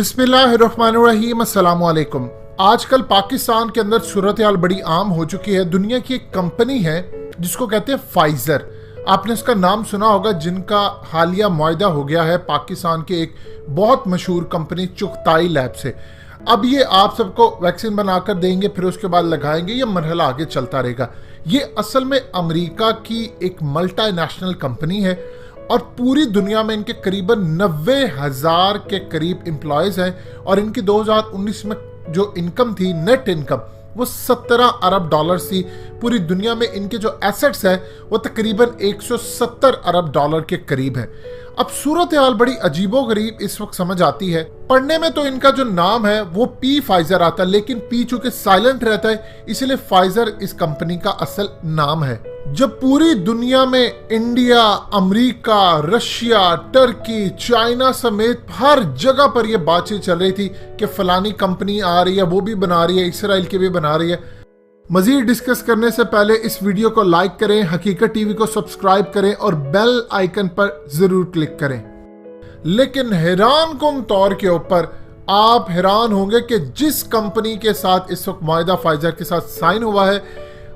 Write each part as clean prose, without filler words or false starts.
बिस्मिल्लाहिर्रहमानिर्रहीम, अस्सलाम वालेकुम। आजकल पाकिस्तान के अंदर सूरत हाल बड़ी आम हो चुकी है। दुनिया की एक कंपनी है जिसको कहते हैं फाइजर। आपने इसका नाम सुना होगा, जिनका हालिया मुआहदा हो गया है पाकिस्तान के एक बहुत मशहूर कंपनी चुगताई लैब से। अब ये आप सबको वैक्सीन बनाकर देंगे, फिर उसके बाद लगाएंगे। ये मरहला आगे चलता रहेगा। ये असल में अमेरिका की एक मल्टीनेशनल कंपनी है और पूरी दुनिया में इनके करीबन 90,000 के करीब एम्प्लॉयज हैं और इनकी 2019 में जो इनकम थी, नेट इनकम, वो 17 अरब डॉलर थी। पूरी दुनिया में इनके जो एसेट्स हैं वो तकरीबन 170 अरब डॉलर के करीब है। अब सूरत हाल बड़ी अजीबो गरीब इस वक्त समझ आती है। पढ़ने में तो इनका जो नाम है वो पी फाइजर आता है, लेकिन पी चूंकि साइलेंट रहता है इसलिए फाइजर इस कंपनी का असल नाम है। जब पूरी दुनिया में India, America, Russia, Turkey, China समेत हर जगह पर यह बातचीत चल रही थी कि फलानी कंपनी आ रही है, वो भी बना रही है, इसराइल की भी बना रही है। मजीद डिस्कस करने से पहले इस वीडियो को लाइक करें, हकीकत टीवी को सब्सक्राइब करें और बेल आइकन पर जरूर क्लिक करें। लेकिन हैरान कुन तौर के ऊपर आप हैरान होंगे कि जिस कंपनी के साथ इस वक्त मुआहदा फाइजर के साथ साइन हुआ है,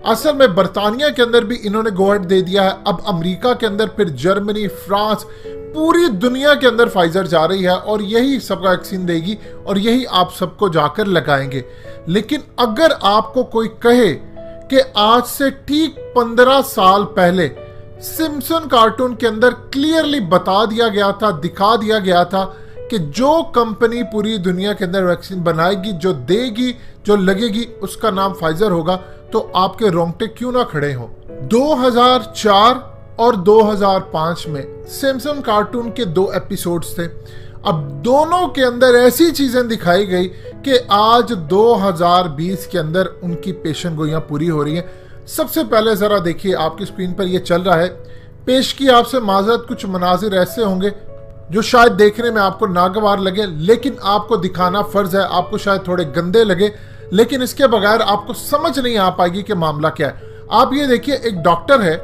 असल में बरतानिया के अंदर भी इन्होंने गो अहेड दे दिया है। अब अमेरिका के अंदर, फिर जर्मनी, फ्रांस, पूरी दुनिया के अंदर फाइजर जा रही है और यही सबका वैक्सीन देगी और यही आप सबको जाकर लगाएंगे। लेकिन अगर आपको कोई कहे कि आज से ठीक 15 साल पहले सिम्पसन कार्टून के अंदर क्लियरली बता दिया गया था, दिखा दिया गया था कि जो कंपनी पूरी दुनिया के अंदर वैक्सीन बनाएगी, जो देगी, जो लगेगी, उसका नाम फाइजर होगा, तो आपके रोंगटे क्यों ना खड़े हों। 2004 और 2005 में सिम्पसन कार्टून के 2 एपिसोड्स थे। अब दोनों के अंदर ऐसी चीजें दिखाई गई कि आज 2020 के अंदर उनकी पेशन गोइयां पूरी हो रही हैं। सबसे पहले जरा देखिए, आपकी स्क्रीन पर यह चल रहा है। पेश की आपसे माजरत, कुछ मनाजिर ऐसे होंगे जो शायद देखने में आपको नागवार लगे, लेकिन आपको दिखाना फर्ज है। आपको शायद थोड़े गंदे लगे, लेकिन इसके बगैर आपको समझ नहीं आ पाएगी कि मामला क्या है। आप ये देखिए, एक डॉक्टर है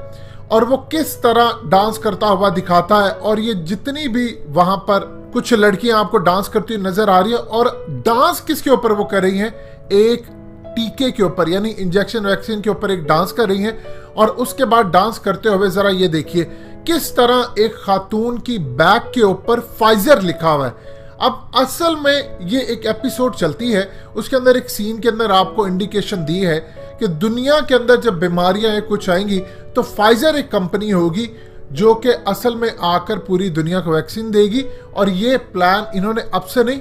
और वो किस तरह डांस करता हुआ दिखाता है और ये जितनी भी वहां पर कुछ लड़कियां आपको डांस करती हुई नजर आ रही है, और डांस किसके ऊपर वो कर रही हैं? एक टीके के ऊपर, यानी इंजेक्शन वैक्सीन के ऊपर एक डांस कर रही हैं। और उसके बाद डांस करते हुए जरा ये देखिए किस तरह एक खातून की बैग के ऊपर फाइजर लिखा हुआ है। अब असल में ये एक एपिसोड चलती है, उसके अंदर एक सीन के अंदर आपको इंडिकेशन दी है कि दुनिया के अंदर जब बीमारियां कुछ आएंगी तो फाइजर एक कंपनी होगी जो कि असल में आकर पूरी दुनिया को वैक्सीन देगी। और ये प्लान इन्होंने अब से नहीं,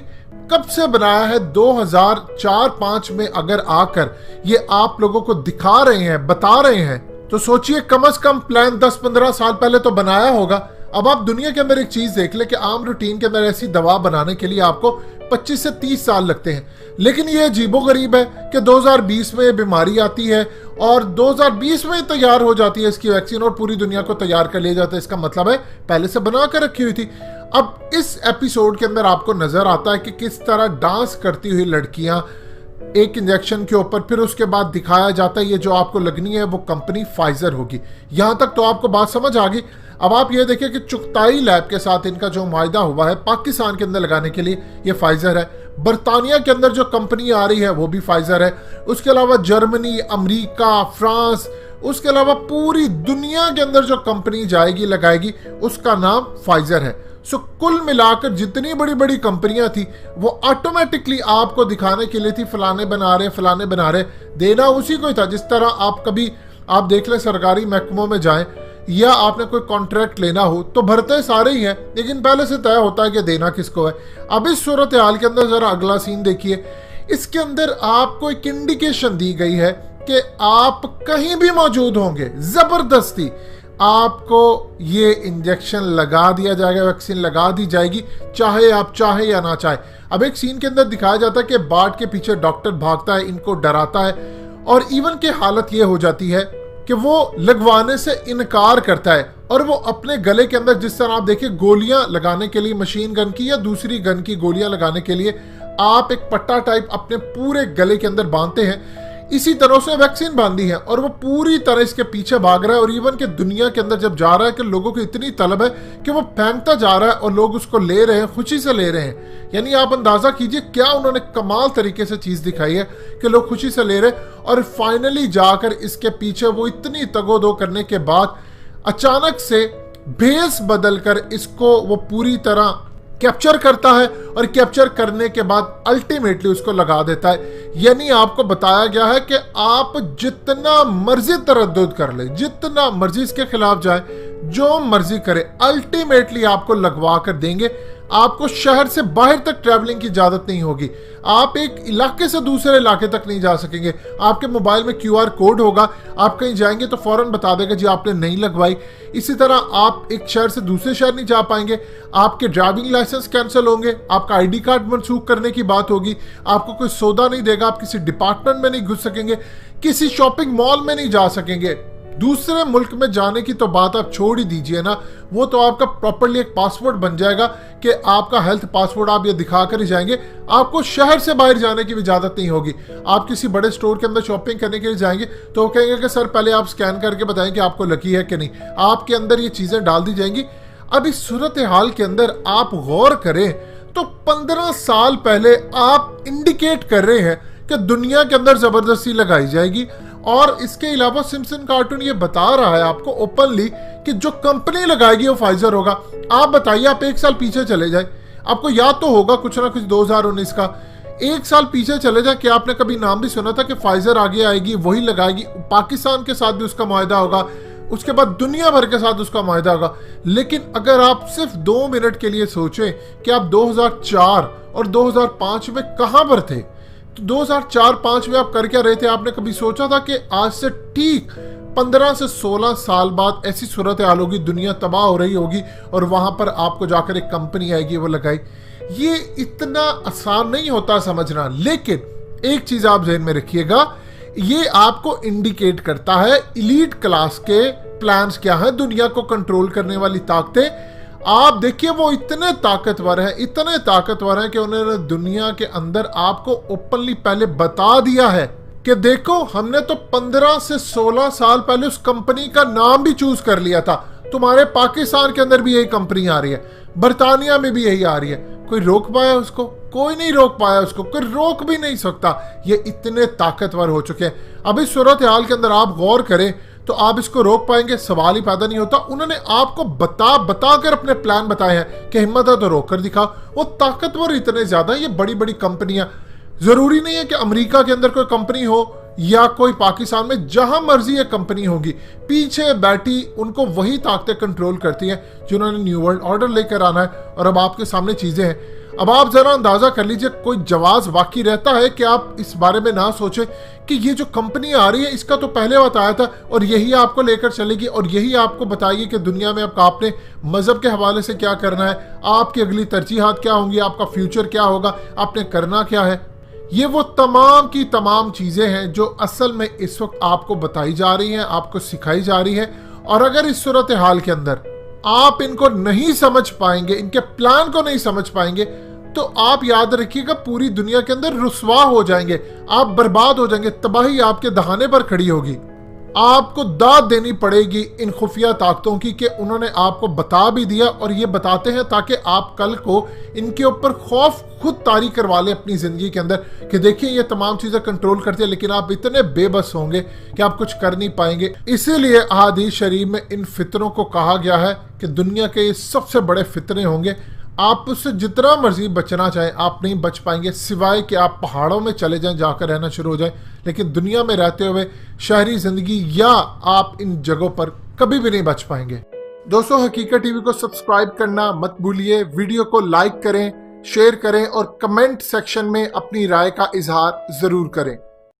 कब से बनाया है? 2004-05 में अगर आकर ये आप लोगों को दिखा रहे हैं, बता रहे हैं, तो सोचिए कम से कम प्लान 10-15 साल पहले तो बनाया होगा। अब आप दुनिया के अंदर एक चीज देख ले कि आम रूटीन के अंदर ऐसी दवा बनाने के लिए आपको 25 से 30 साल लगते हैं, लेकिन ये अजीबो गरीब है कि 2020 में बीमारी आती है और 2020 में तैयार हो जाती है इसकी वैक्सीन और पूरी दुनिया को तैयार कर लिया जाता है। इसका मतलब है पहले से बना कर रखी हुई थी। अब इस एपिसोड के अंदर आपको नजर आता है कि किस तरह डांस करती हुई लड़कियां एक इंजेक्शन के ऊपर, फिर उसके बाद दिखाया जाता है ये जो आपको लगनी है वो कंपनी फाइजर होगी। यहां तक तो आपको बात समझ आ गई। अब आप ये देखिए कि चुगताई लैब के साथ इनका जो मुआहदा हुआ है पाकिस्तान के अंदर लगाने के लिए, ये फाइजर है। बरतानिया के अंदर जो कंपनी आ रही है वो भी फाइजर है। उसके अलावा जर्मनी, अमेरिका, फ्रांस, उसके अलावा पूरी दुनिया के अंदर जो कंपनी जाएगी, लगाएगी, उसका नाम फाइजर है। सो कुल मिलाकर जितनी बड़ी बड़ी कंपनियां थी वो ऑटोमेटिकली आपको दिखाने के लिए थी फलाने बना रहे, फलाने बना रहे। देना उसी को ही था। जिस तरह आप कभी आप देख ले सरकारी महकमों में जाएं या आपने कोई कॉन्ट्रैक्ट लेना हो तो भरते सारे ही हैं, लेकिन पहले से तय होता है कि देना किसको है। अब इस सूरत हाल के अंदर जरा अगला सीन देखिए। इसके अंदर आपको एक इंडिकेशन दी गई है कि आप कहीं भी मौजूद होंगे, जबरदस्ती आपको ये इंजेक्शन लगा दिया जाएगा, वैक्सीन लगा दी जाएगी, चाहे आप चाहे या ना चाहे। अब एक सीन के अंदर दिखाया जाता है कि बार्ड के पीछे डॉक्टर भागता है, इनको डराता है और इवन की हालत ये हो जाती है कि वो लगवाने से इनकार करता है और वो अपने गले के अंदर, जिस तरह आप देखिए गोलियां लगाने के लिए, मशीन गन की या दूसरी गन की गोलियां लगाने के लिए आप एक पट्टा टाइप अपने पूरे गले के अंदर बांधते हैं। इसी तरह उसने वैक्सीन बांधी है और वो पूरी तरह इसके पीछे भाग रहा है। और इवन के दुनिया के अंदर जब जा रहा है कि लोगों को इतनी तलब है कि वो फेंकता जा रहा है और लोग उसको ले रहे हैं, खुशी से ले रहे हैं। यानी आप अंदाजा कीजिए क्या उन्होंने कमाल तरीके से चीज दिखाई है कि लोग खुशी से ले रहे हैं। और फाइनली जाकर इसके पीछे वो इतनी तगोदो करने के बाद अचानक से भेस बदलकर इसको वो पूरी तरह कैप्चर करता है और कैप्चर करने के बाद अल्टीमेटली उसको लगा देता है। यानी आपको बताया गया है कि आप जितना मर्जी तरद्दुद कर ले, जितना मर्जी इसके खिलाफ जाए, जो मर्जी करे, अल्टीमेटली आपको लगवा कर देंगे। आपको शहर से बाहर तक ट्रैवलिंग की इजाजत नहीं होगी, आप एक इलाके से दूसरे इलाके तक नहीं जा सकेंगे। आपके मोबाइल में QR कोड होगा, आप कहीं जाएंगे तो फौरन बता देगा जी आपने नहीं लगवाई। इसी तरह आप एक शहर से दूसरे शहर नहीं जा पाएंगे, आपके ड्राइविंग लाइसेंस कैंसिल होंगे, आपका ID कार्ड मनसूख करने की बात होगी, आपको कोई सौदा नहीं देगा, आप किसी डिपार्टमेंट में नहीं घुस सकेंगे, किसी शॉपिंग मॉल में नहीं जा सकेंगे। दूसरे मुल्क में जाने की तो बात आप छोड़ ही दीजिए ना, वो तो आपका प्रॉपर्ली एक पासपोर्ट बन जाएगा कि आपका हेल्थ पासपोर्ट आप ये दिखा कर ही जाएंगे। आपको शहर से बाहर जाने की इजाजत नहीं होगी। आप किसी बड़े स्टोर के अंदर शॉपिंग करने के लिए जाएंगे तो वो कहेंगे कि सर पहले आप स्कैन करके बताएं कि आपको लकी है कि नहीं। आपके अंदर ये चीजें डाल दी जाएंगी। अब इस सूरत हाल के अंदर आप गौर करें तो 15 साल पहले आप इंडिकेट कर रहे हैं कि दुनिया के अंदर जबरदस्ती लगाई जाएगी। और इसके अलावा सिम्पसन कार्टून ये बता रहा है आपको ओपनली कि जो कंपनी लगाएगी वो फाइजर होगा। आप बताइए, आप एक साल पीछे चले जाए, आपको याद तो होगा कुछ ना कुछ 2019 का, एक साल पीछे चले जाए कि आपने कभी नाम भी सुना था कि फाइजर आगे आएगी, वही लगाएगी, पाकिस्तान के साथ भी उसका मुआहदा होगा, उसके बाद दुनिया भर के साथ उसका मुआहदा होगा। लेकिन अगर आप सिर्फ 2 मिनट के लिए सोचें कि आप 2004 और 2005 में कहां पर थे, तो 2004-5 में आप कर क्या रहे थे? आपने कभी सोचा था कि आज से ठीक 15 से 16 साल बाद ऐसी सूरत हाल होगी, दुनिया तबाह हो रही होगी और वहां पर आपको जाकर एक कंपनी आएगी वो लगाई? ये इतना आसान नहीं होता समझना। लेकिन एक चीज आप ज़हन में रखिएगा, ये आपको इंडिकेट करता है एलीट क्लास के प्लान्स क्या है, दुनिया को कंट्रोल करने वाली ताकतें। आप देखिए वो इतने ताकतवर हैं, इतने ताकतवर हैं कि उन्होंने दुनिया के अंदर आपको ओपनली पहले बता दिया है कि देखो हमने तो 15 से 16 साल पहले उस कंपनी का नाम भी चूज कर लिया था। तुम्हारे पाकिस्तान के अंदर भी यही कंपनी आ रही है, बर्तानिया में भी यही आ रही है। कोई रोक पाया उसको? कोई नहीं रोक पाया उसको, कोई रोक भी नहीं सकता। ये इतने ताकतवर हो चुके हैं। अब इस सूरत हाल के अंदर आप गौर करें तो आप इसको रोक पाएंगे? सवाल ही पैदा नहीं होता। उन्होंने आपको बता कर अपने प्लान बताए हैं कि हिम्मत है तो रोक कर दिखाओ। वो ताकतवर इतने ज्यादा, ये बड़ी बड़ी कंपनियां, जरूरी नहीं है कि अमेरिका के अंदर कोई कंपनी हो या कोई पाकिस्तान में, जहां मर्जी ये कंपनी होगी, पीछे बैठी उनको वही ताकतें कंट्रोल करती हैं जिन्होंने न्यू वर्ल्ड ऑर्डर लेकर आना है। और अब आपके सामने चीजें हैं। अब आप जरा अंदाजा कर लीजिए, कोई जवाज बाकी रहता है कि आप इस बारे में ना सोचें कि ये जो कंपनी आ रही है इसका तो पहले बताया था और यही आपको लेकर चलेगी और यही आपको बताएगी कि दुनिया में आपने मजहब के हवाले से क्या करना है, आपकी अगली तरजीहात क्या होंगी, आपका फ्यूचर क्या होगा, आपने करना क्या है। ये वो तमाम की तमाम चीजें हैं जो असल में इस वक्त आपको बताई जा रही हैं, आपको सिखाई जा रही है। और अगर इस सूरत हाल के अंदर आप इनको नहीं समझ पाएंगे, इनके प्लान को नहीं समझ पाएंगे, तो आप याद रखिएगा पूरी दुनिया के अंदर रुसवा हो जाएंगे, आप बर्बाद हो जाएंगे, तबाही आपके दहाने पर खड़ी होगी। आपको दाद देनी पड़ेगी इन खुफिया ताकतों की कि उन्होंने आपको बता भी दिया और ये बताते हैं ताकि आप कल को इनके ऊपर खौफ खुद तारी करवा लें अपनी जिंदगी के अंदर कि देखिए ये तमाम चीजें कंट्रोल करती है, लेकिन आप इतने बेबस होंगे कि आप कुछ कर नहीं पाएंगे। इसीलिए अहादीस शरीफ में इन फितरों को कहा गया है कि दुनिया के ये सबसे बड़े फितरे होंगे। आप उससे जितना मर्जी बचना चाहें आप नहीं बच पाएंगे, सिवाय कि आप पहाड़ों में चले जाएं, जाकर रहना शुरू हो जाएं। लेकिन दुनिया में रहते हुए शहरी जिंदगी या आप इन जगहों पर कभी भी नहीं बच पाएंगे। दोस्तों, हकीकत टीवी को सब्सक्राइब करना मत भूलिए, वीडियो को लाइक करें, शेयर करें और कमेंट सेक्शन में अपनी राय का इजहार जरूर करें।